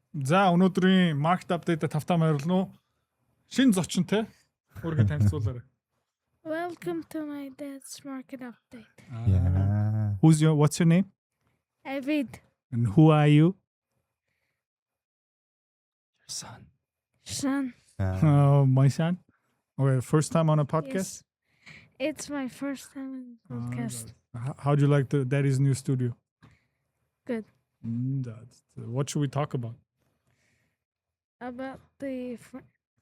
За өнөөдрийн market update тавтаа морилно уу? Шинэ зочинтой өөргөө танилцуулаарай. Welcome to my dad's market update. Yeah. What's your name? David, And who are you? Son. son. My son. Okay, first time on a podcast. Yes. It's my first time in podcast. How do you like the Daddy's new studio? Good. What should we talk about? About the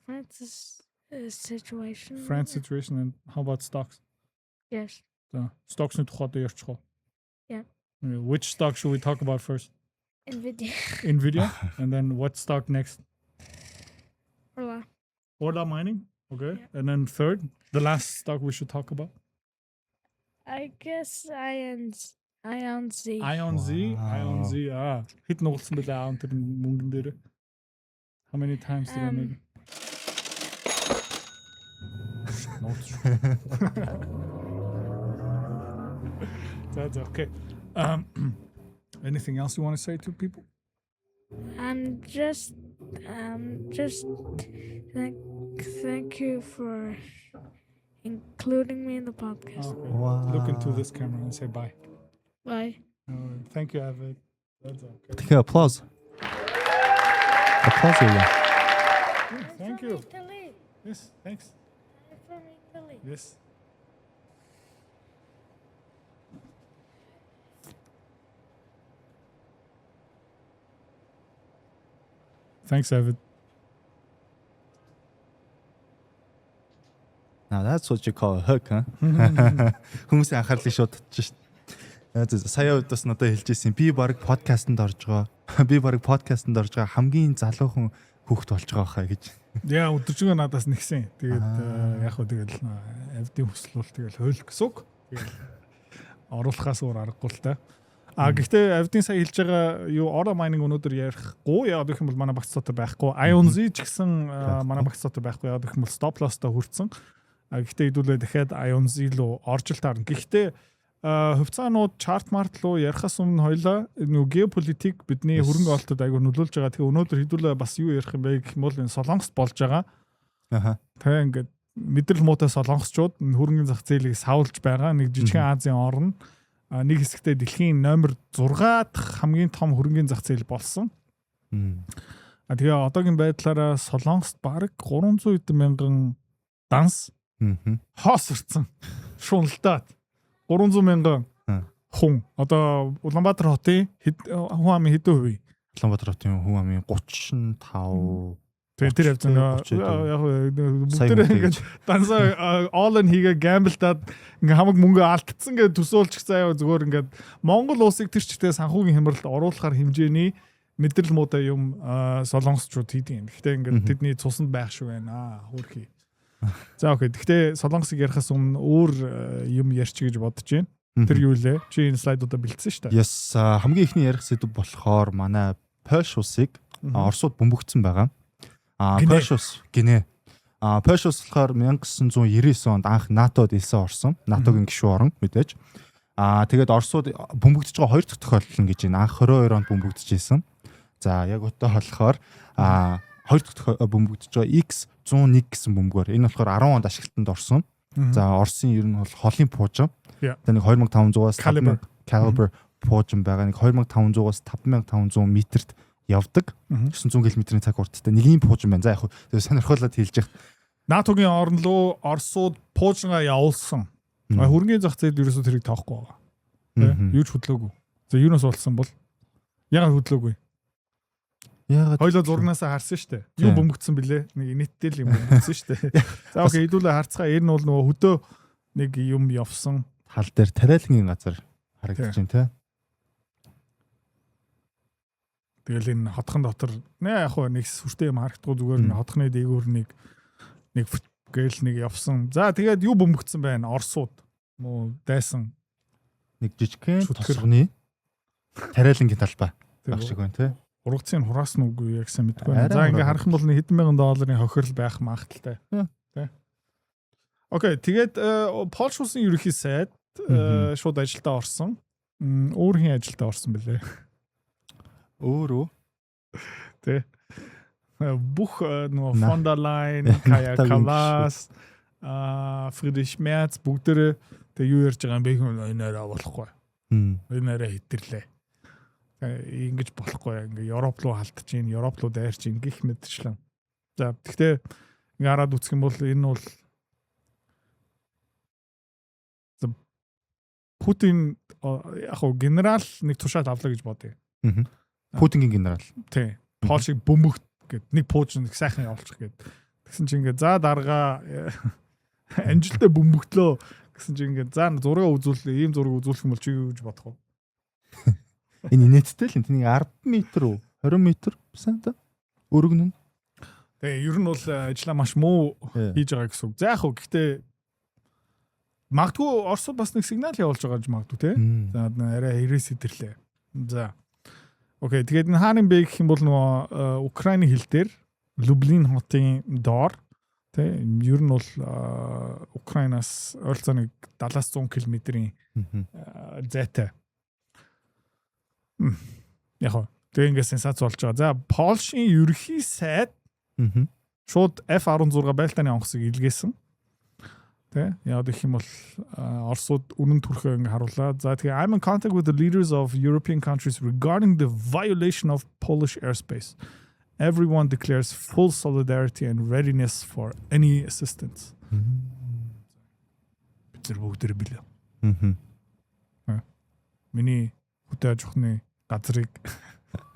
Francis situation. France situation and how about stocks? Yes. So, stocks-ны тухайд ярьчих уу? Yeah. Which stock should we talk about first? Nvidia. Nvidia. And then what stock next? Hola. Orla Mining. Okay. Yeah. And then third, the last stock we should talk about. I guess Ion Z. Ion Z. Wow. Ion Z. Хэд нугалсан бэлээ Ion тэр мөнгөн дээр? How many times did I make it? That's okay. Anything else you want to say to people? Just thank you for including me in the podcast. Okay. Wow. Look into this camera and say bye. Bye. Thank you, Avid. That's okay. Тэгэхээр applause. Applause юу? Thank I'm you. from Italy. Yes, thanks. I'm from Italy. Yes. Thanks, Avid. Now that's what you call a hook, huh? Хүмүүсийн анхаарлыг шууд татчих шүү дээ. Сая удаас надад хэлжсэн. Би баг подкастт орж байгаа. Би баг подкастт орж байгаа хамгийн залуухан хүүхэд болж байгаа хаа гэж. Яа, өдөржингөө надаас нэгсэн. Тэгээд яг хөө тэгэл Авидын хүсэл бол тэгэл хойл гэсэн үг. Тэгэл оруулахаас өөр аргагүй л та. Гэхдээ Авидын сая хэлж байгаа юу Orla Mining өнөөдөр ярихгүй яа гэх юм бол манай багц дотор байхгүй. Ion Z ч гэсэн манай багц дотор байхгүй яа гэх юм бол stop loss-той хүрсэн. Гэхдээ хэдүүлээ дахиад Ion Z руу орж л таарна. Гэхдээ хувьцаанууд чарт март руу ярихаас өмнө хоёлаа нөгөө геополитик бидний хөрөнгө оолтод айгүй нөлөөлж байгаа. Тэгээ өнөөдөр хэдүүлээ бас юу ярих юм бэ гэх юм бол энэ Солонгост болж байгаа. Аха. Тэгээ ингээд мэдрэл муутай солонгосчууд хөрөнгөний зах зээлийг савлж байгаа. Нэг жижигхэн Азийн орн нэг хэсэгтээ дэлхийн номер 6 дахь хамгийн том хөрөнгөний зах зээл болсон. Тэгээ одоогийн байдлаараа Солонгост бараг 300 хэдэн мянган данс хоос ирсэн. Шуналдаад 300 мянган хүн. Одоо Улаанбаатар хотын хүн амын хэдэн хувь? Улаанбаатар хотын хүн амын 35. Тэгээ тэр явцсан яг бүгдээ ингээд дансаа all in хийгээ гамблдаад ингээ хамаг мөнгө алдсан гэж төсөөлчих заяа зүгээр ингээд Монгол улсыг тэр чигтээ санхүүгийн хямралд оруулахар хэмжээний мэдрэл муутай юм солонгосчууд хийдэг юм. Гэхдээ ингээд тэдний цуснд байх шүү байна. Хөөрхий. За окей. Гэхдээ солонгосыг ярихаас өмнө өөр юм ярьчих гэж бодож байна. Тэр юу лээ? Чи энэ слайдуудаа бэлдсэн шүү дээ. Yes, хамгийн ихний ярих сэдв болохоор манай Польш улсыг Оросууд бөмбөгдсөн байгаа. Польш улс гинэ. Польш улс болохоор 1999 онд анх НАТОд элсэн орсон. НАТОгийн гишүүн орн мэдээж. Тэгээд Оросууд бөмбөгдөж байгаа хоёр дахь тохиолдол нь гэж байна. Анх 22 онд бөмбөгдөж исэн. За яг одоо болохоор хоёр дахь бөмбөгдөж байгаа X101 гэсэн бөмбөгөөр. Энэ болохоор 10 онд ашиглалтанд орсон. За Оросын ер нь бол холын пуужим. Тэгээд нэг 2500-аас Caliber пуужим байгаа. Нэг 2500-аас 5500 метрт явдаг. 900 км/цаг хурдтай нэгний пуужим байна. За яг хөө сонирхолтой хэлж яхад НАТОгийн орн руу Оросууд пуужингаа явуулсан. Хөрөнгөний зах зээл ерөөсөө тэрийг тоохгүй байгаа. Юу ч хөдлөөгүй. За юунаас болсон бол яагаад хөдлөөгүй? яагаад хоёлоо зургнаасаа харсан шүү дээ. Юу бөмбөгдсөн бэлээ? Нэг инэттэй л юм бөмбөгдсөн шүү дээ. За окей, хэдүүлээ харцгаа. Энэ бол нөгөө хөдөө нэг юм явсан. Хал дээр тариалангийн газар харагдаж байна те. Тэгэл энэ хотхон дотор яг хөө нэг сүртэй юм харагдахгүй зүгээр нэг хотхны дээгүүр нэг гээл нэг явсан. За тэгээд юу бөмбөгдсөн байна? Оросууд муу дайсан нэг жижигхэн тосгоны тариалангийн талбай баг шиг байна те. Ургацын хураас нь үгүй яг сайн мэдгүй байна. За ингээ харах юм бол нэг хэдэн мянган долларын хохирол байх магадaltaй. Тэ. Окей, тэгээд Польш улсын ерөнхий сайд шууд ажилдаа орсон. Өөр хин ажилдаа орсон бэлээ. Өөрөө Тэ. Бүх нөгөө von der Leyen, Kaja Kallas, Friedrich Merz бүгдээ тэг юу ярьж байгаа юм бэ энэ арай болохгүй. Энэ арай хэтэрлээ. Ингэж болохгүй. Ингээ Европ руу халдаж ийн, Европ руу дайрч ийн гих мэдчлэн. За тэгтээ ингээ хараад үзэх юм бол энэ бол Путин яг гоо генерал нэг тушаал авлаа гэж бодъё. Путингийн генерал. Тий. Польшиг бөмбөгт гэд нэг пуужин их сайхан явуулчих гэд. Тэгсэн чинь ингээ за дарга амжилттай бөмбөгтлөө гэсэн чинь ингээ за зураг үзүүлээ, ийм зураг үзүүлэх юм бол чи юу гэж бодох вэ? Энэ инээдтэй л энэ 10 м үү 20 м байсан та өргөн нь. Тэгээ ер нь бол ажиллаа маш муу хийж байгаа гэсэн үг. За яг хөө гэхдээ магадгүй Оросд бас нэг сигнал явуулж байгаа гэж магадгүй те. За арай хэрэг сэтэрлээ. За. Окей, тэгээд энэ хааны бэ гэх юм бол нөгөө Украины хил дээр Люблин хотын доор те ер нь бол Украинаас ойролцоог 70-100 км-ийн зайтай. Яг тэгээ ингээ сенсац болж байгаа. За Польшийн ерөнхий сайд шууд F-16 байлдааны онгоцыг илгээсэн. Тэ яад их юм бол Оросууд үнэн төрхөө ингээ харууллаа. За тэгээ I'm in contact with the leaders of European countries regarding the violation of Polish airspace. Everyone declares full solidarity and readiness for any assistance. Бид бүгд билээ. Миний хөтөө аж ахуйн газрыг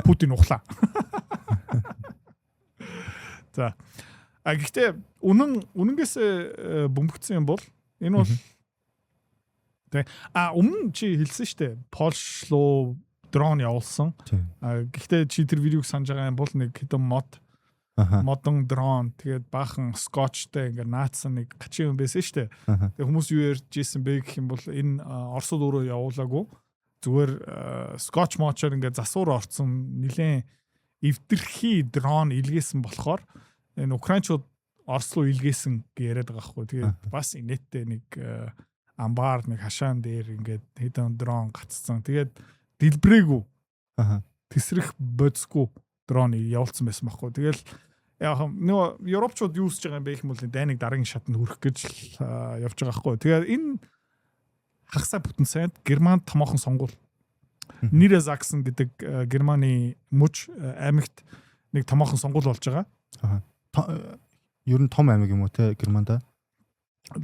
Путин ухлаа. За. Гэхдээ үнэнгээс бөмбөгдсөн юм бол энэ бол тэг өмнө чи хэлсэн штэ Польш руу дрон явуулсан. Гэхдээ чи тэр видеог санаж байгаа юм бол нэг хэдэн модон дрон тэгээд баахан скотчтай ингээ наацсан нэг гачин юм байсан штэ. Тэг хүмүүс юу ярьж ийсэн бэ гэх юм бол энэ Оросд өөрөө явуулаагүй. Зүгээр скотч мочоор ингээ засвар орцсон нилээн эвдэрхий дрон илгээсэн болохоор энэ украинчууд Орос руу илгээсэн гэж яриад байгаа хгүй. Тэгээд бас инээдтэй нэг амбаар нэг хашаан дээр ингээд хэдэн дрон гацсан. Тэгээд дэлбрээгүй. Тэсрэх бодисгүй дрон явуулсан байсан байхгүй. Тэгэл яг нөгөө европчууд юу хийж байгаа юм бэ гэх юм бол дайныг дараагийн шатанд хүрэх гэж явж байгаа хгүй. Тэгээд энэ хагасаа бүтэн сайд Германд томоохон сонгуул. Niedersachsen гэдэг Германы мужи аймагт нэг томоохон сонгуул болж байгаа. Ер нь том аймаг юм уу те Германда?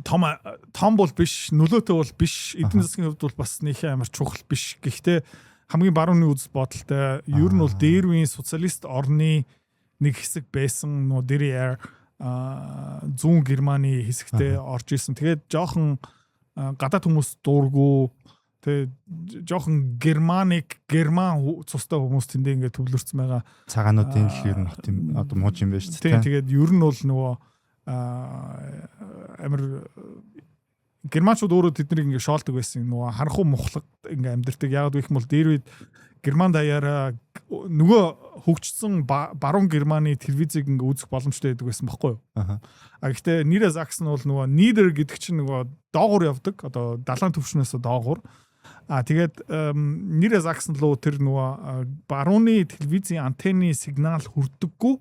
Том бол биш, нөлөөтэй бол биш. Эдийн засгийн хувьд бол бас нөхөө амар чухал биш. Гэхдээ хамгийн барууны үзэл бодолтой ер нь бол дээр үеийн социалист орны нэг хэсэг байсан нөө дэрээр зүүн Германы хэсэгтээ орж исэн. Тэгээд жоохон гадаад хүмүүс дуургүй тэгээд жоохон герман цустай хүмүүс тэндээ ингээд төвлөрсөн байгаа. Цагаануудын л ер нь хот юм одоо мууж юм байна шүү дээ. Тэгээд ер нь бол нөгөө амар германчууд өөрөө тэднийг ингээд шоолдог байсан. Нөгөө харанхуй мухлаг ингээд амьдэрдэг. Яг гэх юм бол дээр үед Герман даяараа нөгөө хөгжсөн баруун Германы телевизийг ингээ үзэх боломжтой байдаг байсан байхгүй юу? Гэхдээ Niedersachsen бол нөгөө Nieder гэдэг чинь нөгөө доогуур явдаг. Одоо далайн төвшнөөс доогуур. Тэгээд Niedersachsen руу тэр нөгөө барууны телевизийн антенны сигнал хүрдэггүй.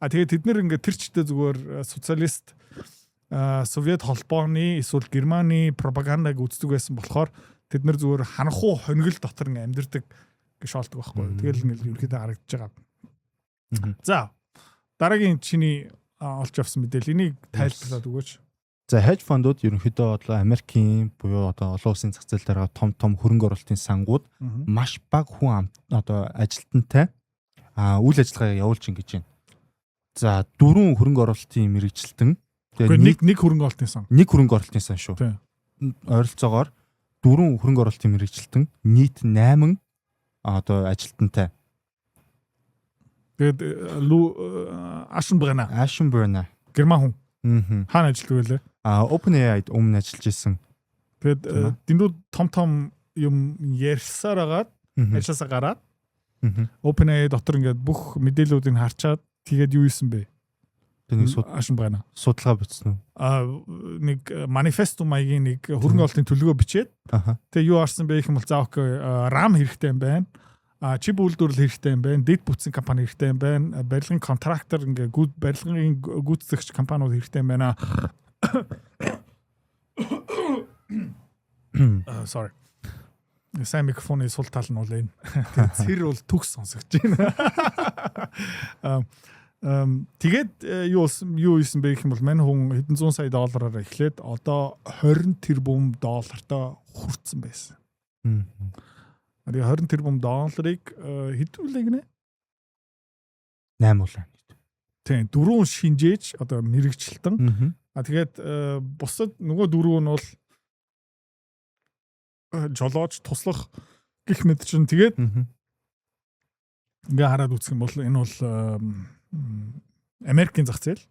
Тэгээд тэд нэр ингээ тэр чигтээ зүгээр социалист Совет холбооны эсвэл Германы пропагандаг үздэг байсан болохоор тэд нар зүгээр ханхуу хонигл дотор ингээ амьдэрдэг гэж шаалдаг байхгүй. Тэгэл ингээл ерөөхдөө харагдаж байгаа. За дараагийн чиний олж авсан мэдээлэл энийг тайлбарлаад өгөөч. За hedge fund-ууд ерөнхийдөө одоо Америкийн буюу одоо олон улсын зах зээл дээр том хөрөнгө оруулалтын сангууд маш бага хүн одоо ажилтнтай үйл ажиллагаа явуулж ингэж байна. За 4 хөрөнгө оруулалтын мэрэгчлэлтэн тэгээд нэг хөрөнгө оруулалтын сан. Нэг хөрөнгө оруулалтын сан шүү. Ойролцоогоор 4 хөрөнгө оруулалтын мэрэгчлэлтэн нийт 8 одоо ажилтнтай. Тэгээд Ашенбрена герман хүн. Хаана ажилладаг вэ? OpenAI-д өмнө ажиллаж исэн. Тэгээд дэндүү том юм ярьсаар агаад ажилласаа гараад OpenAI дотор ингээд бүх мэдээллүүдийг харчаад тэгээд юу ийсэн бэ? Тэнийг Ашенбрена судалгаа бичсэн үү? Нэг манифесто маягийн нэг хөрөнгө оруулалтын төлөвлөгөө бичээд тэгээд юу харсан бэ гэх юм бол за окей RAM хэрэгтэй юм байна. чип үйлдвэрлэл хэрэгтэй юм байна. Дэд бүтцийн компани хэрэгтэй юм байна. Барилгын контрактор ингээ барилгын гүйцэтгэгч компаниуд хэрэгтэй юм байна. Sorry. Сайн микрофоны сул тал нь бол энэ. Цэр бол төгс сонсогч байна. Тэгээд юу ийсэн бэ гэх юм бол мань хүн хэдэн зуун сая доллараар эхлээд одоо 20 тэрбум доллартай хүрсэн байсан. Тэгээ 20 тэрбум долларыг хэдүүлээ гинэ? 8 улаан. Тийм, 4 шинжээж одоо мэрэгчлэлтэн. Тэгээд бусад нөгөө 4 нь бол жолооч туслах гэх мэт чинь тэгээд ингээ хараад үзэх юм бол энэ бол Америкийн зах зээл.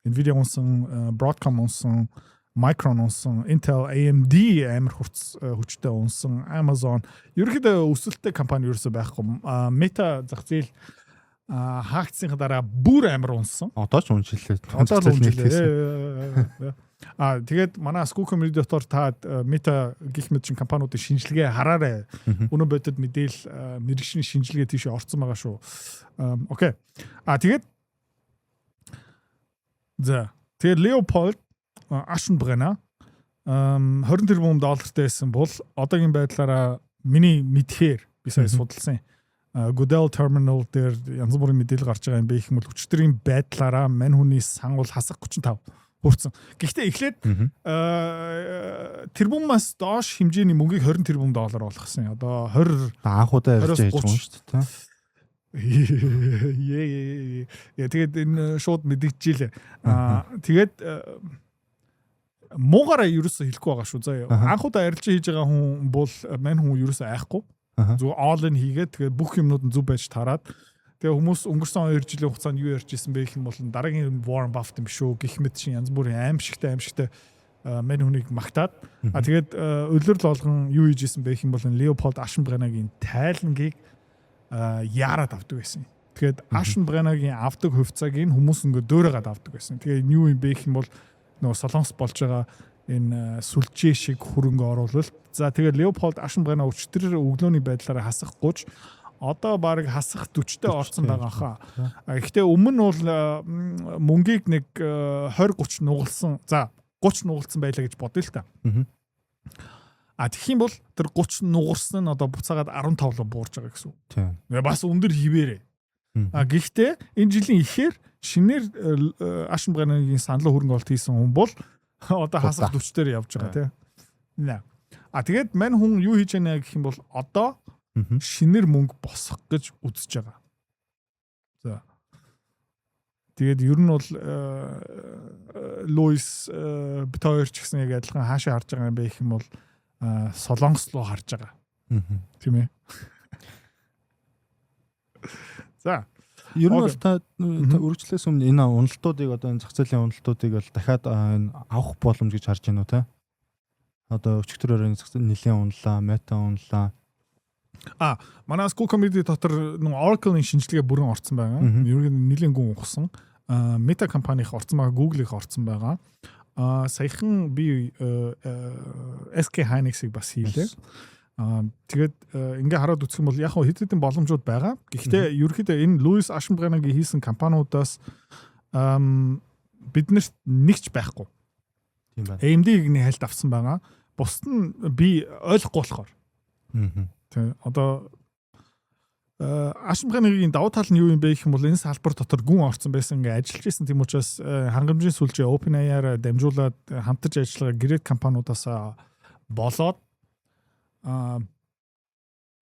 Nvidia унсан, Broadcom унсан, Micron унсан, Intel, AMD амар хүчтэй унсан, Amazon ерөнхийдөө өсөлттэй компани ерөөсөй байхгүй. Meta зах зээл хаагдсныхаа дараа бүр амар унсан. Одоо ч унжилээ. Тэгээд манай Scoop Media-тор та Meta гих мэт чин компаниудын шинжилгээ хараарай. Өнөө бодод мэдээл мэрэгшлийн шинжилгээ тийш орцсон байгаа шүү. Окей. Тэгээд тэгээд Leopold Aschenbrenner 20 тэрбум доллартай байсан бол одоогийн байдлаараа миний мэдхээр би сая судалсан. Goodell Terminal дээр янз бүрийн мэдээлэл гарч байгаа юм бэ гэх юм бол өчтөрийн байдлаараа мань хүний сан бол хасах 35 хүрсэн. Гэхдээ эхлээд тэрбумаас доош хэмжээний мөнгийг 20 тэрбум доллар болгосон. Одоо 20 анхудаа ярьж байгаа юм шүү дээ. Тэгээд энэ шууд мэдгэжээ. Тэгээд муугаараа ерөөсө хэлэхгүй байгаа шүү. За анхудаа арилжаа хийж байгаа хүн бол мань хүн ерөөсө айхгүй. Зөв all in хийгээд тэгээд бүх юмнууд нь зүв байж тараад тэгээ хүмүүс өнгөрсөн 2 жилийн хугацаанд юу ярьж исэн бэ гэх юм бол дараагийн Warren Buffett юм шүү гэх мэт чинь янз бүрийн аимшигтай мань хүнийг магтаад тэгээд улирал болгон юу хийж исэн бэ гэх юм бол Leopold Aschenbrenner-гийн тайлангийг яарад авдаг байсан. Тэгээд Aschenbrenner-гийн авдаг хувьцааг хүмүүс ингээ дөөрөөд авдаг байсан. Тэгээд юу юм бэ гэх юм бол нөгөө солонгос болж байгаа энэ сүлжээ шиг хөрөнгө оруулалт. За тэгээд Leopold Aschenbrenner өчтөр өглөөний байдлаараа хасахгүй одоо баг хасах 40-тэй орсон байгаа хаа. Гэхдээ өмнө нь бол мөнгийг нэг 20-30 нугалсан. За 30 нугалсан байлаа гэж бодъё л та. Тэгэх юм бол тэр 30 нугарсан нь одоо буцаагаад 15 руу буурж байгаа гэсэн үг. Тийм. Бас өндөр хിവэрээ. Гэхдээ энэ жилийн ихээр шинээр Aschenbrenner-гийн санал хөрөнгө олт хийсэн хүн бол одоо хасах 40-дээр явж байгаа тийм. Тэгээд мань хүн юу хийж байна гэх юм бол одоо шинээр мөнгө босгох гэж үзэж байгаа. За. Тэгээд ер нь бол Луис Битойр ч гэсэн яг адилхан хаашаа харж байгаа юм бэ гэх юм бол Солонгос руу харж байгаа. Тийм ээ. За. Ер нь бол та үргэлжлээс өмнө энэ уналтуудыг одоо энэ зах зээлийн уналтуудыг бол дахиад авах боломж гэж харж байна уу та? Одоо өчигдөр өрөөний зах зээл нэлийн унлаа, Meta унлаа. Манай School Committee дотор нэг Oracle-ийн шинжилгээ бүрэн орсон байгаа. Ер нь нэлийн гүн ухсан. Meta компанийн орсон байгаа, Google-ийн орсон байгаа. Саяхан би SK Hynix-ыг бас хийлээ. Тэгээд ингээ хараад үзэх юм бол яг хэд хэдэн боломжууд байгаа. Гэхдээ ерөнхийдөө энэ Louis Aschenbrenner-гийн хийсэн компаниудаас биднэрт нэгч байхгүй. Тийм байна. AMD-ийг нэг хальт авсан байгаа. Бусд нь би ойлгохгүй болохоор. Тэ одоо Aschenbrenner-гийн давуу тал нь юу юм бэ гэх юм бол энэ салбар дотор гүн орсон байсан ингээ ажиллаж исэн тийм учраас хангамжийн сүлжээ OpenAI-аар дамжуулаад хамтарч ажиллагаа гэрээд компаниудаас болоод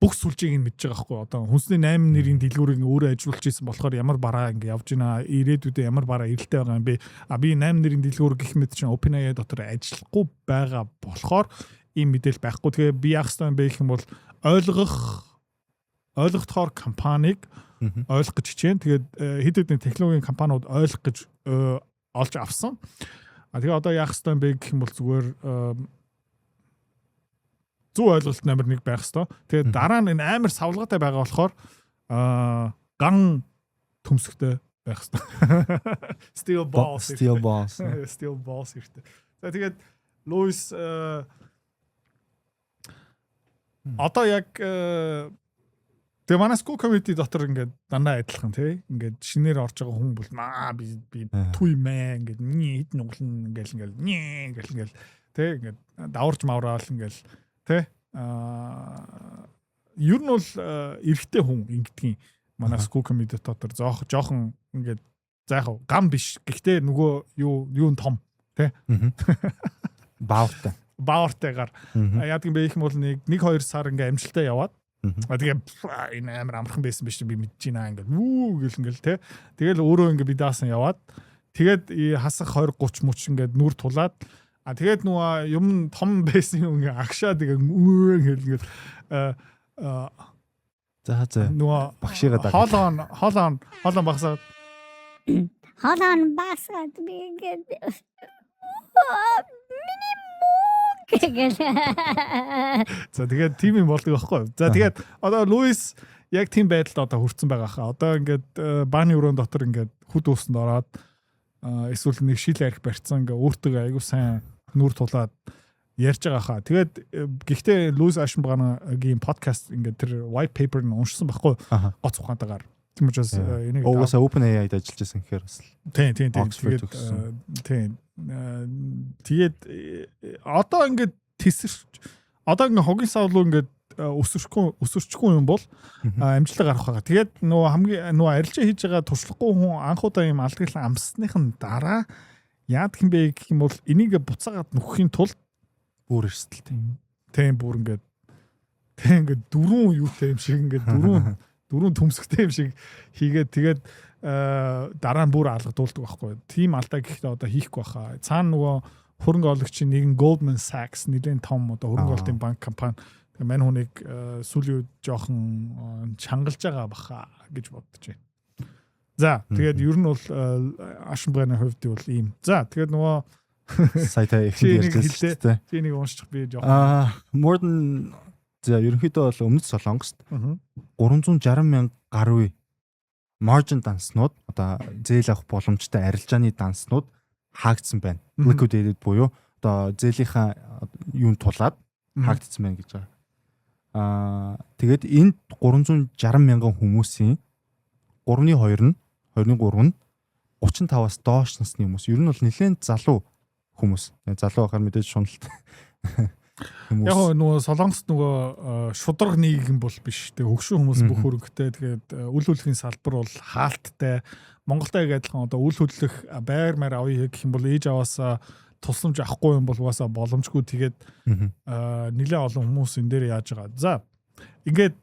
бүх сүлжээг нь мэдж байгаа хгүй. Одоо хүнсний 8 нэрийн дэлгүүрийг өөрөө ажилуулж исэн болохоор ямар бараа ингээ явж байна. Ирээдүйдээ ямар бараа ирэлтэй байгаа юм бэ? Би 8 нэрийн дэлгүүр гэх мэт чинь OpenAI дотор ажиллахгүй байгаа болохоор ийм мэдээлэл байхгүй. Тэгээ би яах ёстой юм бэ гэх юм бол ойлгохоор компанийг ойлгох гэж хичээн. Тэгээд хэд хэдэн технологийн компаниуд ойлгох гэж олж авсан. Тэгээ одоо яах ёстой юм бэ гэх юм бол зүгээр зөв ойлголт номер 1 байх ёстой. Тэгээд дараа нь энэ амар савлгатай байгаа болохоор ган төмсгтэй байх ёстой. Steel balls хэрэгтэй. За тэгээд Louis одоо яг Тэгээ манай school committee дотор ингээд дандаа адилхан тий. Ингээд шинээр орж байгаа хүн бол би түй мэ ингээд хит нуглан ингээл тий ингээд даварж мавраал ингээл тий ер нь бол эрэгтэй хүн ингэдгийн манай school committee дотор жоохон ингээд заахав гам биш. Гэхдээ нөгөө юу том тий. Баавартайгаар яадаг юм бэ их бол 1-2 сар ингээм амжилтаа яваад тэгээ энэ амар амархан байсан биш би мэдэж байна ингээд ингээл те тэгэл өөрөө ингээд би даасан яваад тэгээд хасах 20-30 мөч ингээд нүр тулаад тэгээд нөгөө юм том байсан юм ингээд агшаа тэгээ ингээд за нөгөө багшигаа хоолон багсаад би ингээд За тэгээд тим юм болдог байхгүй. За тэгээд одоо Луис яг тийм байдалд одоо хүрсэн байгаа хаа. Одоо ингээд бааны өрөөнд дотор ингээд хүд уусанд ороод эсвэл нэг шил арх барьцсан ингээд өөртөө айгуу сайн нүр тулаад ярьж байгаа хаа. Тэгээд гэхдээ Луис Ашенбагагийн подкаст ингээд тэр white paper нь уншсан байхгүй. Гоц ухаантайгаар. Тийм учраас энийг угаасаа OpenAI-д ажиллаж байсан гэхээр бас тийм. Тэгээд одоо ингээд тесэрч одоо ингээд хогийн савлуу ингээд өсөрчгүй юм бол амжилт гарах байгаа. Тэгээд нөгөө арилжаа хийж байгаа туршлахгүй хүн анхудаа юм алдагдлаа амссныхын дараа яад юм бэ гэх юм бол энийг буцаагаад нөхөхийн тулд бүр эрсдэлтэй. Тийм бүр ингээд дөрвөн юутай юм шиг ингээд дөрвөн төмсгтэй юм шиг хийгээд тэгээд дараа нь бүр алгадуулдаг байхгүй. Тим алдаа гэхдээ одоо хийхгүй баха. Цаана нөгөө хөрөнгө оологчийн нэгэн Goldman Sachs нэлээд том одоо хөрөнгө оолтын банк компани мань хүнийг сүүлийн үед жоохон чангалж байгаа баха гэж бодож байна. За тэгээд ер нь бол Ашенбагааны хувьд бол ийм. За тэгээд нөгөө сайтаа их ярьжсэн тийм. Чи нэг уншчих би жоохон. More than за ерөнхийдөө бол өмнөд Солонгост 360,000 гаруй margin данснууд одоо зээл авах боломжтой арилжааны данснууд хаагдсан байна. Liquidated буюу одоо зээлийнхаа юунд тулаад хаагдсан байна гэж байгаа. Тэгээд энд 360,000 хүмүүсийн 3.2 нь 35-аас доош насны хүмүүс. Ер нь бол нэлээд залуу хүмүүс. Залуу байхаар мэдээж шуналт. Яг нөгөө Солонгост нөгөө шудраг нийгэм бол биш. Тэг хөгшин хүмүүс бүх хөрөнгөтэй. Тэгээд үл хөдлөлийн салбар бол хаалттай. Монголтай адилхан одоо үл хөдлөх байр маар авъя гэх юм бол ээж аваасаа тусламж авахгүй юм бол угаасаа боломжгүй. Тэгээд нэлээд олон хүмүүс энэ дээр яаж байгаа. За ингээд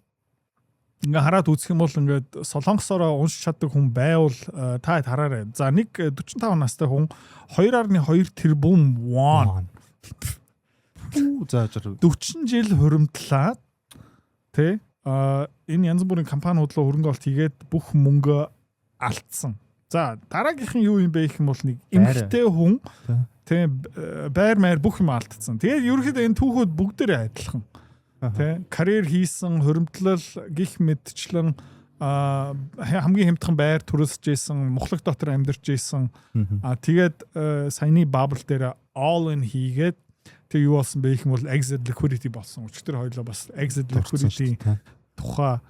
хараад үзэх юм бол ингээд солонгосоор уншиж чаддаг хүн байвал та хараарай. За нэг 45 настай хүн 2.2 тэрбум вон. За 40 жил хуримтлаад тэ энэ янз бүрийн компаниуд руу хөрөнгө оолт хийгээд бүх мөнгө алдсан. За дараагийнх нь юу юм бэ гэх юм бол нэг эмэгтэй хүн тэ байр маяр бүх юм алдсан. Тэгээд ерөнхийдөө энэ түүхүүд бүгдээрээ адилхан. Тэ карьер хийсэн, хуримтлал гих мэдчлэн хамгийн хямдхан байр төрөлсөж исэн, мохлог дотор амьдарч исэн. Тэгээд саяны бабл дээр all in хийгээд тэг юу болсон бэ гэх юм бол exit liquidity болсон. Өчигдөр хоёлоо бас exit liquidity тухай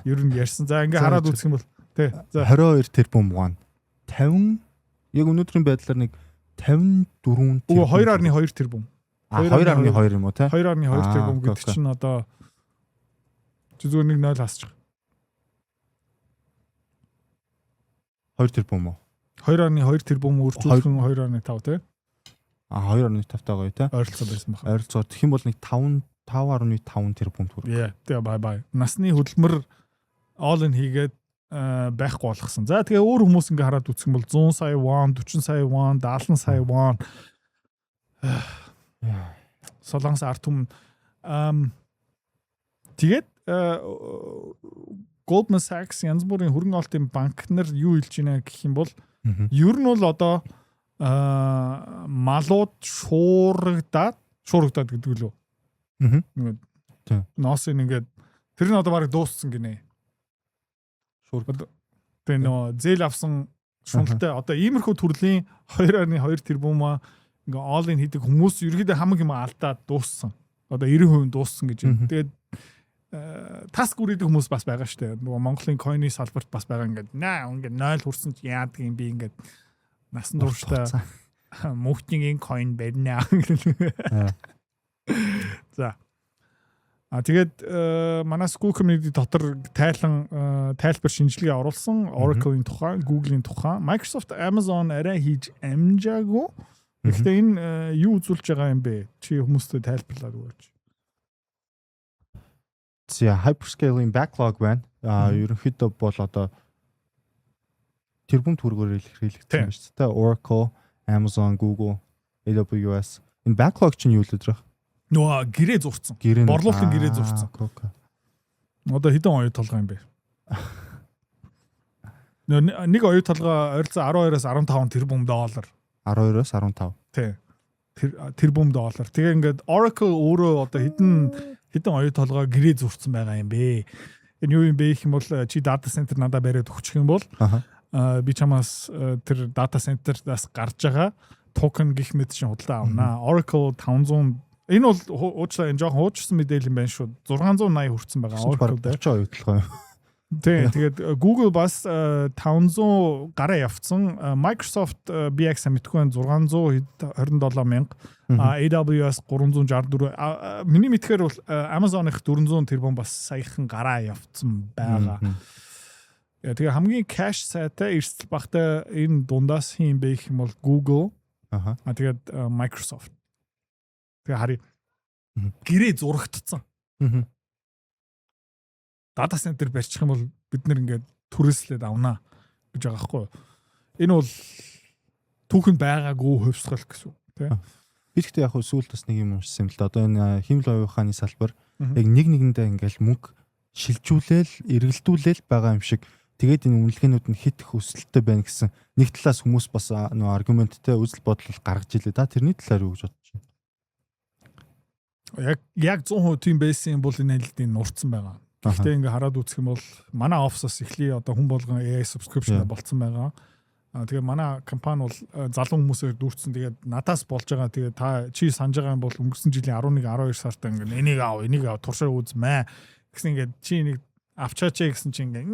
ер нь ярьсан. За ингээ хараад үзэх юм бол тий. За 22 тэрбум вон. 50 яг өнөөдрийн байдлаар нэг 54 тэрбум. 2.2 тэрбум. 2.2 юм уу те? 2.2 тэрбум гэдэг чинь одоо зүгээр нэг 0 хасчих. 2 тэрбум уу? 2.2 тэрбум үржүүлсэн 2.5 тий. 2.5 таагаа те. Ойролцоо байсан байна. Ойролцоо тэгэх юм бол нэг 5.5 тэрбум төгрөг. Яа, тэгээ бай. Насны хөдөлмөр all in хийгээд байхгүй болгосон. За тэгээ өөр хүмүүс ингээ хараад үзэх юм бол 100 сая вон, 40 сая вон, 70 сая вон. Солонгос ард түмэн тэгээд Goldman Sachs янз бүрийн хөрөнгө оолтын банк нар юу хэлж байна гэх юм бол ер нь бол одоо малууд шуурагдаад гэдэг лөө. Ноос ингээд тэр нь одоо барыг дууссан гинэ. Шуургад. Тэгээ нөө зээл авсан шуналтай одоо иймэрхүү төрлийн 2.2 тэрбум ингээ all in хийдэг хүмүүс ерөөдөө хамаг юм алдаад дууссан. Одоо 90% дууссан гэж байна. Тэгээд таск үрийдэг хүмүүс бас байгаа шүү дээ. Нөгөө Монголын coin-ы салбарт бас байгаа ингээд 0 хүрсэн чи яадаг юм би ингээд насан туршдаа мөхтийн coin байна. За. Тэгээд манай School Community дотор тайлбар шинжилгээ оруулсан Oracle-ийн тухай, Google-ийн тухай, Microsoft, Amazon арай хийж амжаагүй. Гэхдээ энэ юу үзүүлж байгаа юм бэ? Чи хүмүүстээ тайлбарлаад өгөөч. За hyperscaling backlog байна. Ерөнхийдөө бол одоо тэрбум төгрөгөөр хэлэгдсэн байна шүү дээ. Oracle, Amazon, Google, AWS. Энэ backlog чинь юу л өдрөх? Нөгөө гэрээ зурцсан. Борлуулалтын гэрээ зурцсан. Одоо хэдэн оюу толгой юм бэ? Нэг оюу толгой ойролцоо 12-аас 15 тэрбум доллар. 12-аас 15. Тий. Тэрбум доллар. Тэгээ ингээд Oracle өөрөө одоо хэдэн оюу толгой гэрээ зурцсан байгаа юм бэ? Энэ юу юм бэ гэх юм бол чи data center надад бариад өгчих юм бол би чамаас тэр data center-аас гарч байгаа токен гих мэт шин худалдаа авнаа. Oracle 500 энэ бол уучлаа энэ жоохон хуучсан мэдээлэл юм байна шүү. 680 хүрсэн байгаа Oracle дээр. 30 оюу толгой. Тэгээд Google бас 500 гараа явцсан. Microsoft би яг сайн мэдгүй байна 627,000. AWS 364. Миний мэдхээр бол Amazon-ых 400 тэрбум бас саяхан гараа явцсан байгаа. Тэгээ хамгийн cash сайтай эрсдэл багтай энэ дундаас хин бэ гэх юм бол Google. Тэгээд Microsoft. Тэгээ хари гэрээ зурагдцсан. Data center барьчих юм бол бид нэр ингээд түрээслээд авнаа гэж байгаа байхгүй юу. Энэ бол түүхэнд байгаагүй хувьсгал гэсэн тийм. Би гэхдээ яг сүүлд бас нэг юм уншсан юм л да. Одоо энэ химэл оюуханы салбар яг нэг-нэгэндээ ингээд мөнгө шилжүүлээл, эргэлдүүлээл байгаа юм шиг. Тэгээд энэ үнэлгээнүүд нь хит их өсөлттэй байна гэсэн нэг талаас хүмүүс бас нөгөө аргументтэй үзэл бодол гаргаж илээ да. Тэрний талаар юу гэж бодож байна? Яг 100% тийм байсан бол энэ хэлэлтийн нурцсан байгаа. Гэхдээ ингээ хараад үзэх юм бол манай офисоос эхлээ одоо хүн болгон AI subscription болцсон байгаа. Тэгээ манай компани бол залуу хүмүүсээр дүүрсэн. Тэгээд надаас болж байгаа. Тэгээд та чи санаж байгаа юм бол өнгөрсөн жилийн 11 12 сард ингээ энийг ав туршаа үзмээ. Гэсэн ингээ чи нэг авчаач гэсэн чи ингээ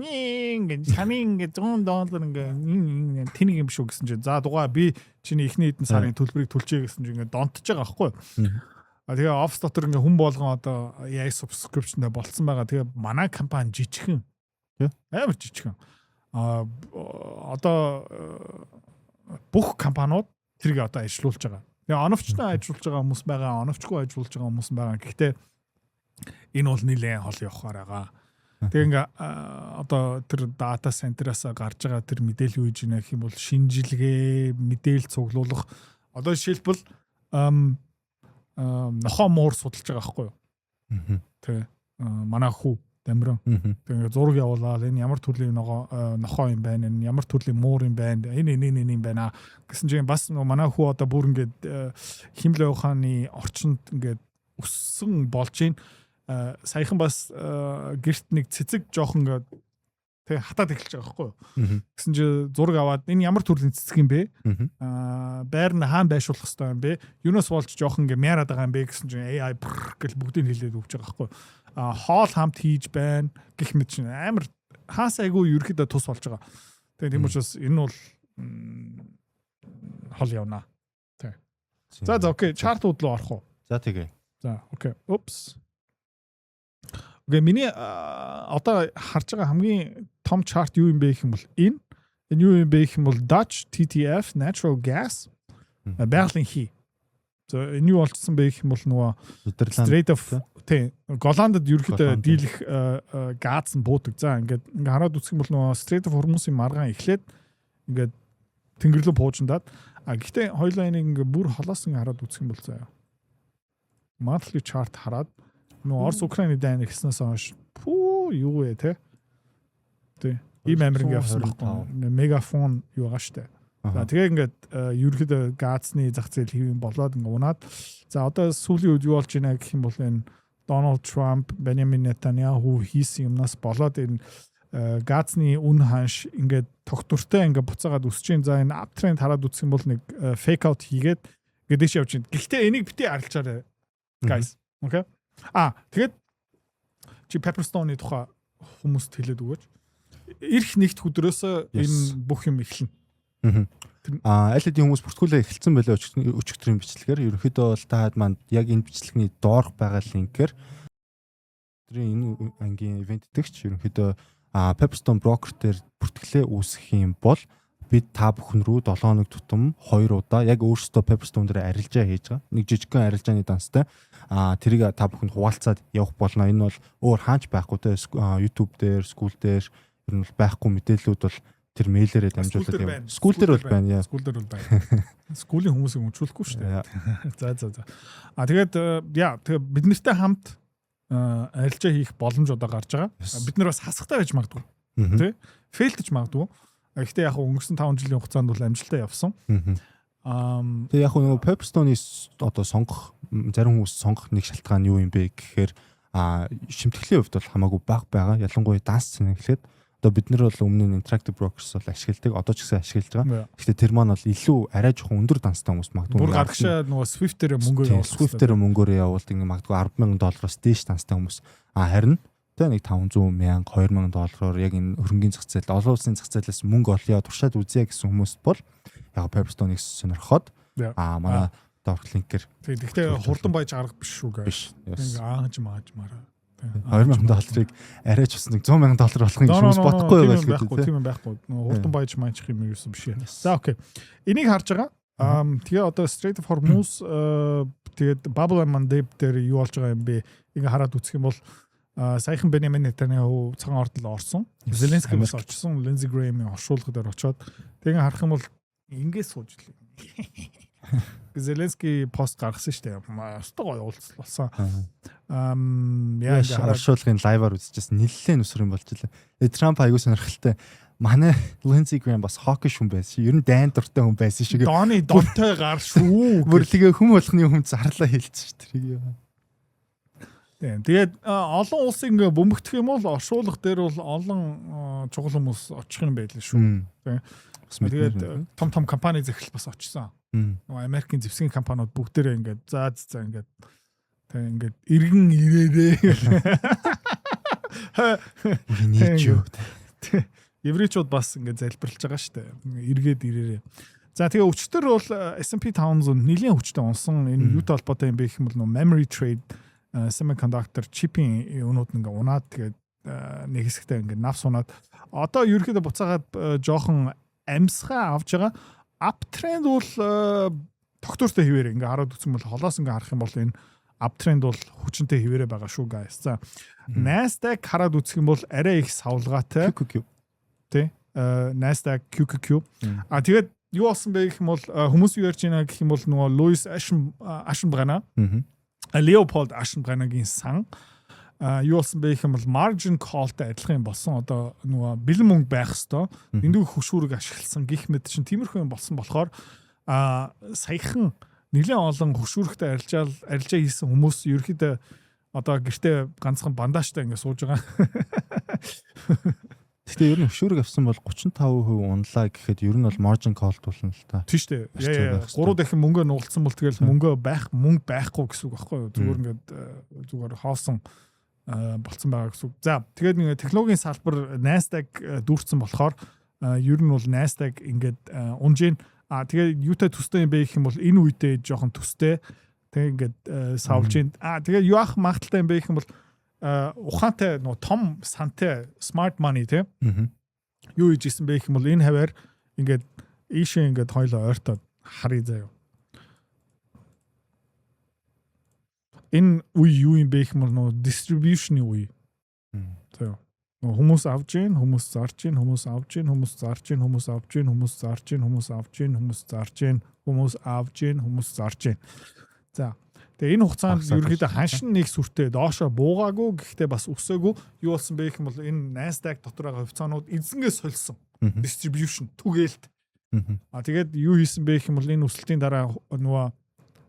чамын ингээ $100 ингээ тэнийг юм шүү гэсэн чи за дугаа би чиний эхний хэдэн сарын төлбөрийг төлчихье гэсэн чи ингээ донтож байгаа байхгүй юу? Тэгээ офс дотор ингээ хүн болгон одоо AI subscription-д болцсон байгаа. Тэгээ манай компани жижигхэн. Амар жижигхэн. Одоо бүх компаниуд тэрийг одоо ажилуулж байгаа. Тэгээ оновчтой ажилуулж байгаа хүмүүс байгаа, оновчгүй ажилуулж байгаа хүмүүс байгаа. Гэхдээ энэ бол нэлээд хол явахаар байгаа. Тэгээ ингээ одоо тэр data center-аас гарч байгаа тэр мэдээлэл юу гэж нэх юм бол шинжилгээ, мэдээлэл цуглуулах. Одоо жишээлбэл нохоо муур судалж байгаа байхгүй юу? Тэ манай хүү Дамиран. Тэгээ зураг явуулаад энэ ямар төрлийн нохоо юм байна, энэ ямар төрлийн муур юм байна, энэ юм байна гэсэн чинь бас манай хүү одоо бүр ингээд химлээ ухааны орчинд ингээд өссөн болж байна. Саяхан бас гэрт нэг цэцэг жоохон ингээд тэг хатаад эхэлж байгаа байхгүй юу? Гэсэн чи зураг аваад энэ ямар төрлийн цэцэг юм бэ? Байр нь хаан байшуулах хэрэгтэй юм бэ? Юунаас болж жоохон ингээ мяарад байгаа юм бэ гэсэн чи AI гэл бүгдийг хэлээд өгч байгаа байхгүй юу? Хоол хамт хийж байна гэх мэт чинь амар хаас айгүй ерөөхдөө тус болж байгаа. Тэгээ тийм учраас энэ бол хол явна. Тэг. За окей, чартууд руу орох уу? За тэгээ. За окей. Упс. Окей, миний одоо харж байгаа хамгийн том чарт юу юм бэ гэх юм бол энэ юу юм бэ гэх юм бол Dutch TTF natural gas байгалийн хий. За энэ юу болчихсон бэ гэх юм бол нөгөө Strait of Голландд ерөөхдөө дийлэх газ нь буудаг. За ингээд хараад үзэх юм бол нөгөө Strait of Hormuz-ийн маргаан эхлээд ингээд тэнгэрлэг буужандаад гэхдээ хоёулаа энийг ингээд бүр холоос ингээд хараад үзэх юм бол заяа. Monthly chart хараад нөгөө Орос Украины дайн ихснээс хойш юу вэ те? Тэ. Ийм амирын явсан байхгүй. Мегафон юу байгаа штэ. За тэгээ ингээд ерөөхдөө газны зах зээл хэвэн болоод ингээд унаад за одоо сүүлийн үед юу болж байна гэх юм бол энэ Donald Trump, Benjamin Netanyahu хийсэн юмнаас болоод энэ газны үн ханш ингээд тогтвортой ингээд буцаагаад өсөж чинь за энэ uptrend хараад үзэх юм бол нэг fake out хийгээд гэдэж явж байна. Гэхдээ энийг битээ арилчаарай. Guys. Okay? Тэгээд чи Pepperstone-ы тухай хүмүүст хэлээд өгөөч. Ирэх нэгд өдрөөсөө энэ бүх юм эхэлнэ. Аль хэдийн хүмүүс бүртгүүлээ эхэлсэн байлаа өчигдрийн бичлэгээр. Ерөнхийдөө бол таад манд яг энэ бичлэгний доорх байгаа линкээр энэ ангийн ивент дэгч ерөнхийдөө Pepperstone broker дээр бүртгэлээ үүсгэх юм бол бид та бүхэн рүү 7 хоног тутам 2 удаа яг өөрсдөө Pepperstone дээр арилжаа хийж байгаа. Нэг жижигхэн арилжааны данстай. Тэрийг та бүхэнд хуваалцаад явах болно. Энэ бол өөр хаач байхгүй те YouTube дээр, School дээр ер нь бол байхгүй мэдээллүүд бол тэр мэйлээрээ дамжуулаад явна. School дээр бол байна. School дээр бол байна. School-ийн хүмүүсийг өмчлөхгүй шүү дээ. За. Тэгээд тэгээд бид нартай хамт арилжаа хийх боломж одоо гарч байгаа. Бид нар бас хасахтай байж магадгүй. Тэ? Фейлдэж магадгүй. Гэхдээ яг өнгөрсөн 5 жилийн хугацаанд бол амжилттай явсан. Тэгээ яг нөгөө Pepperstone-ы одоо сонгох зарим хүмүүс сонгох нэг шалтгаан юу юм бэ гэхээр шимтгэлийн хувьд бол хамаагүй бага байгаа. Ялангуяа данс цэнэ гэхлээр одоо бид нар бол өмнө нь Interactive Brokers бол ашигладаг. Одоо ч гэсэн ашиглаж байгаа. Гэхдээ тэр маань бол илүү арай жоохон өндөр данстай хүмүүс магадгүй. Бүр гадагшаа нөгөө Swift-ээр мөнгөөр явуулдаг. Swift-ээр мөнгөөр явуулдаг нэг магадгүй $10,000-оос дээш данстай хүмүүс. Харин нэг 500,000, $2,000 яг энэ хөрөнгөний зах зээл, олон улсын зах зээлээс мөнгө олъё, туршаад үзье гэсэн хүмүүс бол яг Pepperstone-ыг сонирхоод манай доорх линкээр. Тэгэхдээ хурдан байж гарах биш шүү гэж. Ингээ аажмаараа. $2,000-ыг арайч бас нэг $100,000 болохын хүмүүс бодохгүй байгаа л гэдэг тийм байхгүй. Хурдан байж маачих юм юусэн биш. За окей. Энийг харж байгаа. Тэгээ одоо Strait of Hormuz тэгээд Bab el-Mandeb дээр юу болж байгаа юм бэ? Ингээ хараад үзэх юм бол саяхан Бенjamin Netanyahu цагаан ордол орсон. Зеленский бас очсон. Lindsey Graham-ийн оршуулга дээр очоод тэгээ харах юм бол ингээ сууж л. Зеленский пост гаргасан шүү дээ. Өстой гоё уулзсан. Яг оршуулгын лайваар үзчихсэн. Нэлээд өсөр юм болж илээ. Трамп аягүй сонирхолтой. Манай Lindsey Graham бас хоккей хүн байсан. Ер нь дайн дуртай хүн байсан шиг. Дооны донтой гар шүү. Бүрэлгээ хүм болгоны хүн зарлаа хэлсэн шүү дээ. Тэгээд олон улсын ингээ бөмбөгдөх юм бол оршуулга дээр бол олон чухал хүмүүс очих юм байлээ шүү. Тэгээд том компани захирал бас очсон. Нөгөө Америкийн зэвсгийн компаниуд бүгдээрээ ингээд за ингээд тэгээд иргэн ирээрээ. Еврейчүүд бас ингээд залбирлаж байгаа шүү дээ. Иргээд ирээрээ. За тэгээ өчтөр бол S&P 500 нэлийн хүчтэй унсан. Энэ юутай холбоотой юм бэ гэх юм бол нөгөө memory trade semiconductor chip-ийн өнүүд ингээ унаад тэгээд нэг хэсэгтээ ингээ навс унаад одоо ерөөхдөө буцаагаад жоохон амьсгаа авж байгаа. Uptrend бол тогтвортой хിവэр ингээ хараад үзсэн бол холоос ингээ харах юм бол энэ uptrend бол хүчнтэй хിവэрэ байгаа шүү guys. За Nasdaq хараад үзэх юм бол арай их савлгаатай. QQQ. Тэ Nasdaq QQQ. Тэгээд юу болсон бэ гэх юм бол хүмүүс юу ярьж байна гэх юм бол нөгөө Louis Ashenbrana Leopold Ashenbrana-гийн сан юу болсон бэ гэх юм бол margin call-тай адилхан юм болсон. Одоо нөгөө бэлэн мөнгө байх хэвээр эндүү хөшүүрэг ашигласан гих мэд чинь тиймэрхүү юм болсон болохоор саяхан нэлээд олон хөшүүрэгтэй арилжаа хийсэн хүмүүс ерөөхдөө одоо гэртээ ганцхан бандажтай ингэ сууж байгаа. Гэхдээ ер нь хөшүүрэг авсан бол 35% унлаа гэхэд ер нь бол margin call тулна л та. Тийм шүү дээ. 3 дахин мөнгө нугалсан бол тэгэл мөнгө байхгүй гэсэн үг байхгүй юу? Зүгээр хоосон болцсон байгаа гэсэн үг. За тэгээд нэг технологийн салбар Nasdaq дүүрсэн болохоор ер нь бол Nasdaq ингээд унжийн тэгээд юутай төстэй юм бэ гэх юм бол энэ үедээ жоохон төстэй. Тэгээд ингээд савлж ин. Тэгээд юу ах магталтай юм бэ гэх юм бол ухаантай нөө том сантай smart money те юу хийж исэн бэ гэх юм бол энэ хаваар ингээд ийшээ ингээд хойлоо ойртоод харъя заяа. Энэ үе юу юм бэ гэх юм бол нөө distribution-ы үе. Заяа. Нөө хүмүүс авж гин, хүмүүс зарж гин, хүмүүс авж гин, хүмүүс зарж гин, хүмүүс авж гин, хүмүүс зарж гин, хүмүүс авж гин, хүмүүс зарж гин, хүмүүс авж гин, хүмүүс зарж гин. За тэгээ энэ хугацаанд ерөөдөө ханшин нэг сүртэй доошо буугаагүй гэхдээ бас өсөөгүй юу болсон бэ гэх юм бол энэ Nasdaq дотор байгаа хувьцаанууд эзэнгээ сольсон distribution түгээлт. Тэгээд юу хийсэн бэ гэх юм бол энэ өсөлтийн дараа нөгөө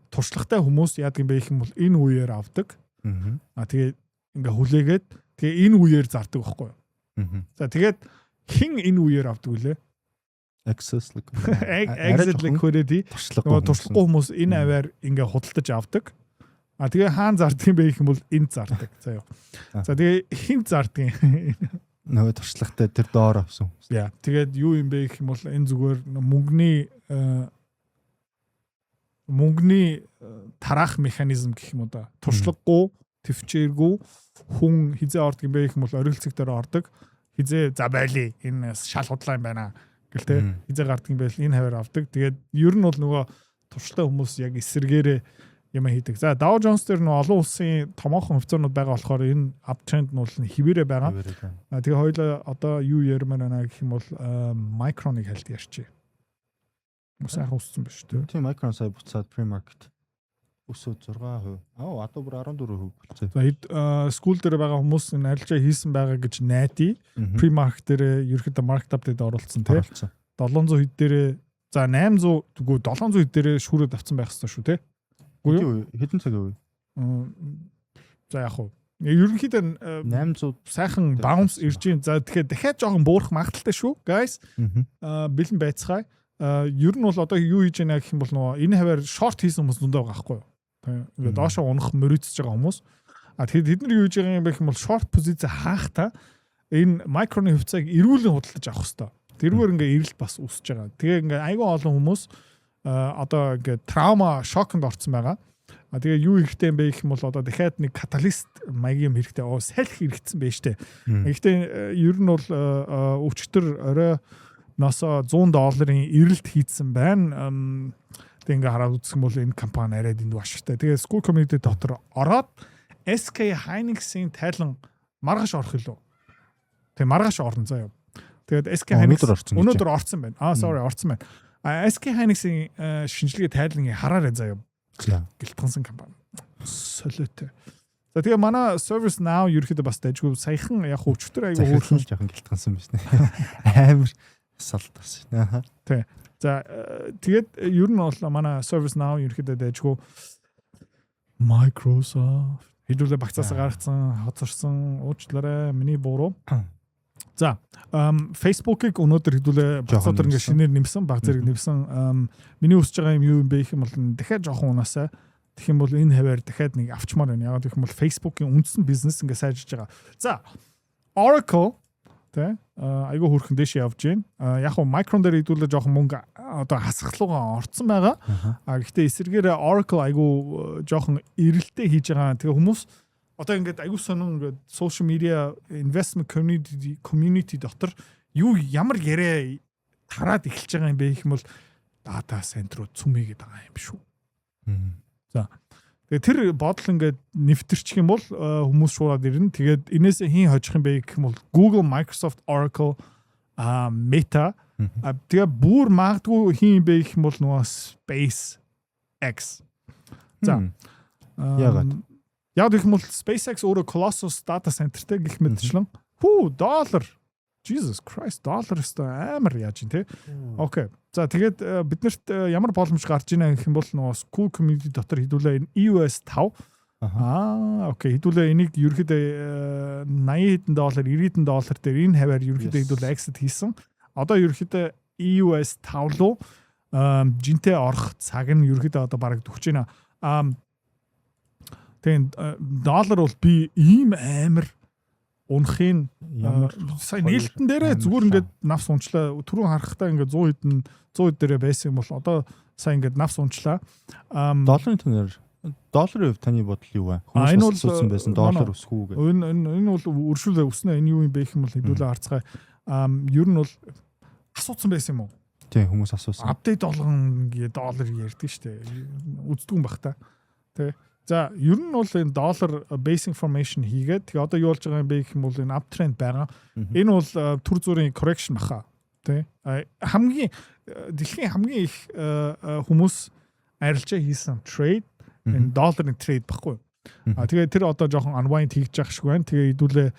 туршлагатай хүмүүс яадаг юм бэ гэх юм бол энэ үеэр авдаг. Тэгээд ингээ хүлээгээд тэгээ энэ үеэр зардаг байхгүй юу. За тэгээд хэн энэ үеэр авдаг вүлээ? Exit liquidity туршлагагүй хүмүүс энэ аваар ингээ худалдаж авдаг. Тэгээ хаан зардаг юм бэ гэх юм бол энд зардаг. За юу. За тэгээ хинт зардаг юм. Нөгөө туршлагатай тэр доор авсан. Яа. Тэгээд юу юм бэ гэх юм бол энэ зүгээр мөнгөний тараах механизм гэх юм уу да. Туршлагагүй, төвчээргүй хүн хизээ ордог юм бэ гэх юм бол оргилцэг дээр ордог. Хизээ за байли энэ шал худлаа юм байна гэлтэй. Хизээ гардаг юм байл энэ хавар авдаг. Тэгээд ер нь бол нөгөө туршлагатай хүмүүс яг эсэргээрээ юм хийдэг. За Dow Jones дээр нөө олон улсын томоохон хувьцаанууд байгаа болохоор энэ uptrend нь бол хിവэрэ байгаа. Тэгээ хоёулаа одоо юу ярмаар байна гэх юм бол Micron-ыг хальт ярьчих. Сайхан уссан биш үү? Тийм Micron сая буцаад pre-market өсөд 6%. Одоо бүр 14% болцсон. За school дээр байгаа хүмүүс энэ арилжаа хийсэн байгаа гэж найдаа. Pre-market дээр ерөөхдөө markup дээр оруулсан тий. 700 хэд дээр за 800 үгүй 700 хэд дээр шүүрээд авсан байх хэрэгтэй шүү тий. Үгүй юу? Хэдэн цаг вэ? За яг уу. Ерөнхийдөө 800 сайхан bounce ирж байна. За тэгэхээр дахиад жоохон буурах магадaltaй шүү. Guys. Бэлэн байцгаая. Ер нь бол одоо юу хийж байна гэх юм бол нөгөө энэ хаваар short хийсэн хүмүүс зөндөө байгаа байхгүй юу? Ингээд доошоо унах мөрөөдөж байгаа хүмүүс. Тэгэхээр тэд нар юу хийж байгаа юм бэ гэх юм бол short позиц хаахта энэ micron-ы хувьцааг эрүүлэн худалдаж авах хэрэгтэй. Тэрвэр ингээд эрэлт бас үсэж байгаа. Тэгээ ингээд айгүй олон хүмүүс одоо ингээд траума шоконд орсон байгаа. Тэгээ юу хэрэгтэй юм бэ гэх юм бол одоо дахиад нэг каталист маягийн юм хэрэгтэй. Салхи хэрэгцсэн байж тээ. Гэхдээ ер нь бол өчтөр орой насаа $100 эрэлт хийцэн байна. Тэг ингээ хараад үзэх юм бол энэ компани арай дэнд ашигтай. Тэгээ school community дотор ороод SK Hynix-ийн тайлан маргааш орох илүү. Тэг маргааш орно заяа. Тэгээд SK Hynix өнөөдөр орсон байна. Орсон байна. SK Hynix-ийн шинжилгээ тайлан хараарай заяа. Гэлтгансан компани. Солиотой. За тэгээ манай ServiceNow ерөөхдөө бас дайггүй саяхан яг өчтөр айгүй хөөрхөн жоохон гэлтгансан байна шнэ. Амар салтаас. Тэ. За тэгээд ер нь бол манай ServiceNow ерөөхдөө дайггүй Microsoft хэдүүлээ багцаасаа гаргацсан, хоцорсон уучлаарай миний буруу. За Facebook-ыг өнөөдөр хэдүүлээ багцаар ингээ шинээр нэмсэн, баг зэрэг нэмсэн. Миний үсэж байгаа юм юу юм бэ гэх юм бол дахиад жоохон унаасаа тэгэх юм бол энэ хаваар дахиад нэг авчмаар байна. Яг гэх юм бол Facebook-ийн үндсэн бизнес ингээ сайжирж байгаа. За Oracle тэ айгүй хөрхэн дэш явж байна. Яг нь Micron дээр хэдүүлээ жоохон мөнгө одоо хасахлуугаа орцсон байгаа. Гэхдээ эсэргээрээ Oracle айгүй жоохон эрэлттэй хийж байгаа. Тэгээ хүмүүс одоо ингээд айгүй сонин ингээд social media investment community дотор юу ямар яриа тараад эхэлж байгаа юм бэ гэх юм бол data center цүмээгээд байгаа юм шүү. За тэгээ тэр бодол ингээд нэвтэрчих юм бол хүмүүс шуураад ирнэ. Тэгээд энээсээ хин хожих юм бэ гэх юм бол Google, Microsoft, Oracle, Meta тэгээ бүр магадгүй хин юм бэ гэх юм бол нөгөө SpaceX. За яагаад яг гэх юм бол SpaceX өөрөө Colossus data centerтэй гэх мэтчлэн $1. Jesus Christ $өстой амар яаж юм те. Окей. За тэгээд биднэрт ямар боломж гарч ийнэ гэх юм бол нөгөө school community дотор хэдүүлээ EOS 5. Окей. Хэдүүлээ энийг ерөөхдөө $80 $90 дээр энэ хаваар ерөөхдөө хэдүүлээ exit хийсэн. Одоо ерөөхдөө EOS 5 руу жинтэй орох цаг нь ерөөхдөө одоо бараг төгч байна. Тэгээд доллар бол би ийм амар унахын сая нээлтэн дээрээ зүгээр ингээд навс унчлаа. Түрүүн харахтаа ингээд 100 дээрээ байсан юм бол одоо сая ингээд навс унчлаа. Долларын түнээр долларын хувь таны бодол юу вэ? Хүмүүс асуусан байсан доллар өсөх үү гэдэг. Энэ бол өршүүлээ өснө. Энэ юу юм бэ гэх юм бол хэдүүлээ харцгаая. Ер нь бол асуусан байсан юм уу? Тийм хүмүүс асуусан. Апдейт болгон доллар ярьдаг шүү дээ. Үздэг юм бах та. Тэ. За ер нь бол энэ доллар base information хийгээд тэгээ одоо юу болж байгаа юм бэ гэх юм бол энэ uptrend байгаа. Энэ бол төр зүрийн correction баха. Тэ. Дэлхийн хамгийн их хүмүүс арилжаа хийсэн trade энэ долларын trade баггүй. Тэгээ тэр одоо жоохон unwind хийж явах шиг байна. Тэгээ хэдүүлээ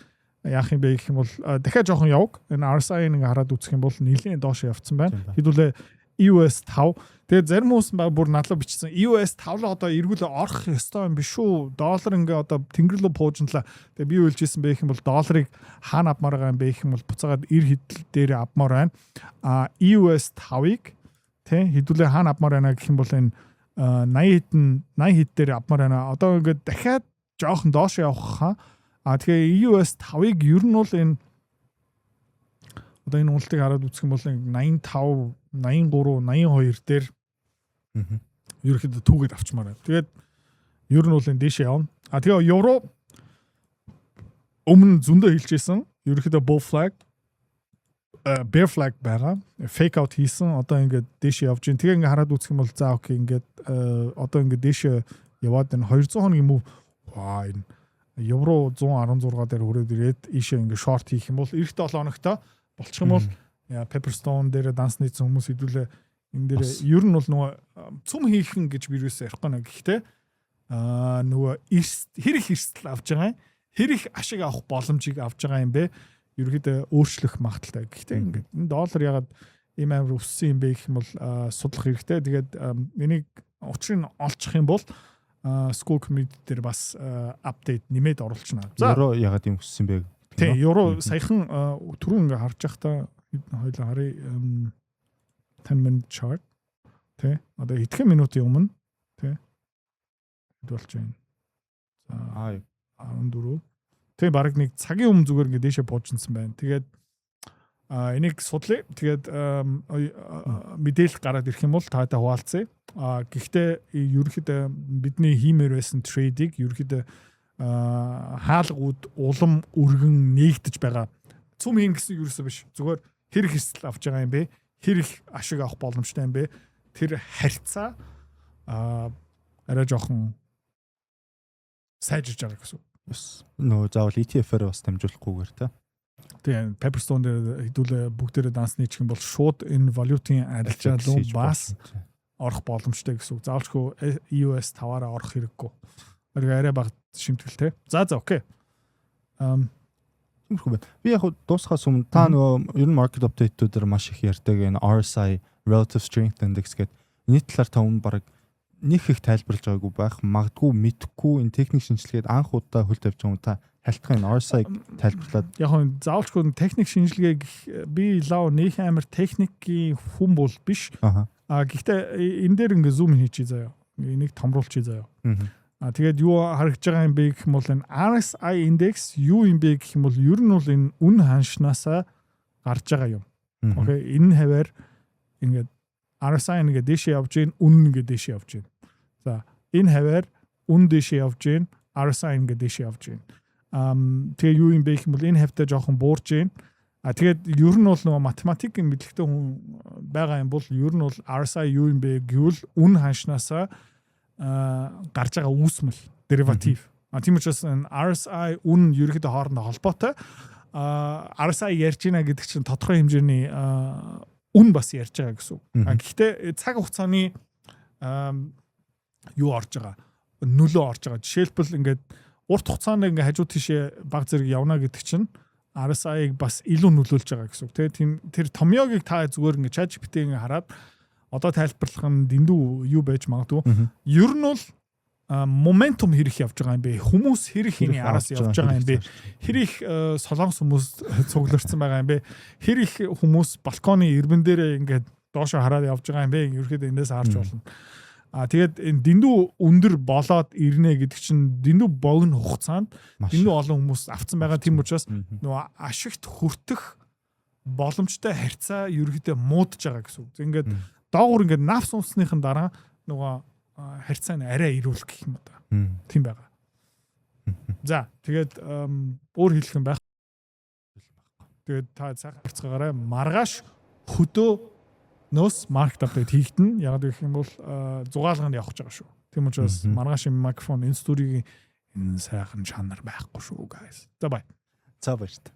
яах юм бэ гэх юм бол дахиад жоохон яваг. Энэ RSI нэг хараад үзэх юм бол нэлээд доош явцсан байна. Хэдүүлээ EOS 5. Тэгээд зарим хүмүүс бүр надлаа бичсэн. EOS 5 л одоо эргүүлээ орох ёстой юм биш үү? Доллар ингээ одоо тэнгэр рүү пуужинлаа. Тэгээд би үйлжсэн бэ гэх юм бол долларыг хаана авмаар байгаа юм бэ гэх юм бол буцаагаад 90 хэдэл дээр авмаар байна. EOS 5-ыг тэ хэдүүлээ хаана авмаар байна гэх юм бол энэ 80 хэд дээр авмаар байна. Одоо ингээд дахиад жоохон доош явах хаа. Тэгээ EOS 5-ыг ер нь бол энэ одоо энэ уналтыг хараад үзэх юм бол 85, 83, 82 дээр ерөөхдөө түүгээд авчмаар байна. Тэгээд ер нь бол энэ дэшээ явна. Тэгээ евро өмнө зөндөө хэлжсэн. Ерөөхдөө bull flag, bear flag байгаа. Fake out хийсэн. Одоо ингээд дэшээ явж байна. Тэгээ ингээд хараад үзэх юм бол за окей ингээд одоо ингээд дэшээ яваад энэ 200 хоногийн move ваа энэ евро 116 дээр хүрээд ирээд ийшээ ингээд short хийх юм бол эх 7 хоногтой болчих юм бол Pepperstone дээр данс нийцсэн хүмүүс хэдүүлээ энэ дээр ер нь бол нөгөө цүм хийхэн гэж би юусаа ярихгүй нэ. Гэхдээ нөгөө хэрэг эрсдэл авж байгаа юм. Хэрэг ашиг авах боломжийг авж байгаа юм бэ? Ерөөдөө өөрчлөх магадaltaй. Гэхдээ ингээд энэ доллар ягаад ийм амар өссөн юм бэ гэх юм бол судлах хэрэгтэй. Тэгээд энийг учрыг олчих юм бол school community дээр бас апдейт нэмээд оруулчихна. За евро ягаад юм өссөн бэ? Тийм, евро саяхан түрүүн ингээ харж байхдаа хоёлаа харъя 10 minute chart. Тэ одоо хэдхэн минутын өмнө тэ хэд болж байна. За 14. Тэ баг нэг цагийн өмнө зүгээр ингээ дээшээ буужсан байна. Тэгээд энийг судлаа. Тэгээд мэдээлэл гараад ирэх юм бол таатай хуваалцъя. Гэхдээ ерөөхдөө бидний хиймээр байсан трейдийг ерөөхдөө хаалгууд улам өргөн нэгдэж байгаа. Цүм хийн гэсэн юусэн биш. Зүгээр хэрэг хэсэл авч байгаа юм бэ? Хэрэг ашиг авах боломжтой юм бэ? Тэр харьцаа арай жоохон сайжирж байгаа гэсэн. Нөө заавал ETF-ээр бас дамжуулахгүйгээр та. Тийм, Pepperstone дээр хэдүүлээ бүгдээрээ дансны чих юм бол шууд энэ валютын арилжаал руу бас орох боломжтой гэсэн. Заавалчгүй EOS 5-аараа орох хэрэггүй. Арай баг шимтгэлтэй. За окей. Тиймэрхүү байна. Би яг дуусахаас өмнө та нөгөө ер нь market update-уудаар маш их ярьдаг энэ RSI Relative Strength Index гэдэг энэ талаар та өмнө баг нэг их тайлбарлаж байгаагүй байх. Магадгүй мэдхгүй энэ техник шинжилгээд анх удаа хөл тавьж байгаа юм та хальтхан энэ RSI тайлбарлаад. Яг нь заавалчгүй техник шинжилгээг би лав нөх амар техникийн хүн бол биш. Гэхдээ энэ дээр ингээ зум хийчихье заяа. Энийг томруулчихье заяа. Тэгээд юу харагдж байгаа юм бэ гэх юм бол энэ RSI index юу юм бэ гэх юм бол ер нь бол энэ үн ханшнаасаа гарч байгаа юм. Окей, энэ хаваар ингээд RSI ингээд дэшээ явж гин, үн ингээд дэшээ явж гин. За, энэ хаваар үн дэшээ явж гин, RSI ингээд дэшээ явж гин. Тэгээ юу юм бэ гэх юм бол энэ хавтаа жоохон буурж гин. Тэгээд ер нь бол нөгөө математикийн мэдлэгтэй хүн байгаа юм бол ер нь бол RSI юу юм бэ гэвэл үн ханшнаасаа гарч байгаа үүсмэл дериватив. Тийм учраас RSI үн ерөөхдөө хоорондоо холбоотой. RSI ярьж байна гэдэг чинь тодорхой хэмжээний үн бас ярьж байгаа гэсэн. Гэхдээ цаг хугацааны юу орж байгаа? Нөлөө орж байгаа. Жишээлбэл ингээд урт хугацаанд ингээд хажуу тийшээ баг зэрэг явна гэдэг чинь RSI-г бас илүү нөлөөлж байгаа гэсэн. Тийм тэр томьёогийг та зүгээр ингээд ChatGPT ингээд хараад одоо тайлбарлах нь дэндүү юу байж магадгүй. Ер нь бол моментум хэрэг явж байгаа юм бэ? Хүмүүс хэрэг хийний араас явж байгаа юм бэ? Хэрэг солонгос хүмүүс цугларсан байгаа юм бэ? Хэрэг хүмүүс балконы ирбэн дээрээ ингээд доошо хараад явж байгаа юм бэ? Ерөөхдөө эндээс харж болно. Тэгээд энэ дэндүү өндөр болоод ирнэ гэдэг чинь дэндүү богино хугацаанд дэндүү олон хүмүүс авцсан байгаа. Тийм учраас нөгөө ашигт хүртэх боломжтой харьцаа ерөөхдөө муудаж байгаа гэсэн. Ингээд доогуур ингээд навс унсныхын дараа нөгөө харьцаа нь арай ирүүлэх гэх юм да. Тийм байгаа. За тэгээд өөр хэлэх юм байх. Тэгээд та цаг харцгаараа маргааш хөдөөнөөс маркет апдейт хийгдэн. Яг гэх юм бол зугаалганд явах гэж байгаа шүү. Тийм учраас маргаашийн микрофон энэ студигийн энэ сайхан чанар байхгүй шүү guys. За бай. За баярлалаа.